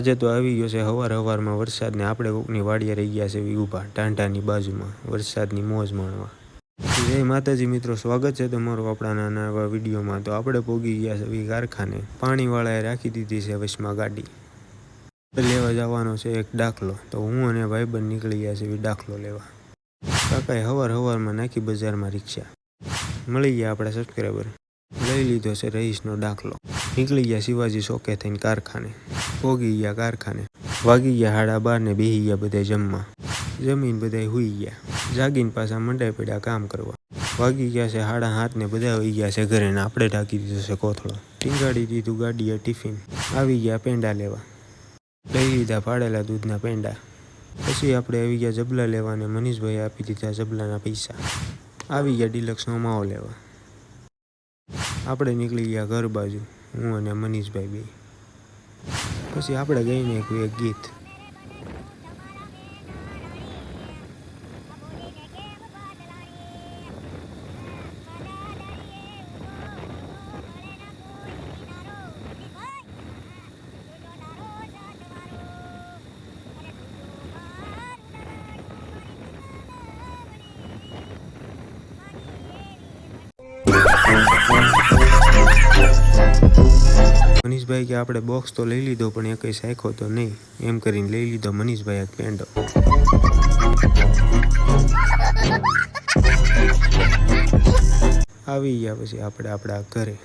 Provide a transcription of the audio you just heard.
આજે તો આવી ગયો છે હવારમાં વરસાદ ને આપણે કોકની વાડીએ રહી ગયા છે ઊભા ટાંટાની બાજુમાં વરસાદની મોજ માણવા। જય માતાજી મિત્રો, સ્વાગત છે તમારું આપણા નાના એવા વિડીયોમાં। તો આપણે પહોંચી ગયા છે કારખાને। પાણીવાળાએ રાખી દીધી છે વચમાં ગાડી। લેવા જવાનો છે એક દાખલો, તો હું અને ભાઈબંધ નીકળી ગયા છે દાખલો લેવા। કાકાએ હવારમાં નાખી બજારમાં રિક્ષા। મળી ગયા આપણા સબસ્ક્રાઈબર, લઈ લીધો છે રહીશનો દાખલો। નીકળી ગયા શિવાજી ચોકે થઈને કારખાને। પહોંચી ગયા કારખાને, વાગી ગયા 12:30 ને બેસી ગયા બધા જમવા। જમીન બધા હુઈ ગયા, જાગીને પાછા મંડાઈ પડ્યા કામ કરવા। વાગી ગયા છે 7:30 ને બધા વહી ગયા છે ઘરે ને આપણે ઢાંકી દીધો છે કોથળો। ટીંગાડી દીધું ગાડીએ ટિફિન। આવી ગયા પેંડા લેવા, લઈ લીધા ફાડેલા દૂધના પેંડા। પછી આપણે આવી ગયા જબલા લેવા ને મનીષભાઈએ આપી દીધા જબલાના પૈસા। આવી ગયા ડિલક્સનો માવો લેવા। આપણે નીકળી ગયા ઘર બાજુ, હું અને મનીષભાઈ બે। પછી આપણે ગઈને એક ગીત। મનીષભાઈ કે આપણે બોક્સ તો લઈ લીધો પણ એ કંઈ સાયખો તો નહીં, એમ કરીને લઈ લીધો મનીષભાઈ એક પેંડો। આવી ગયા પછી આપણે આપણા ઘરે।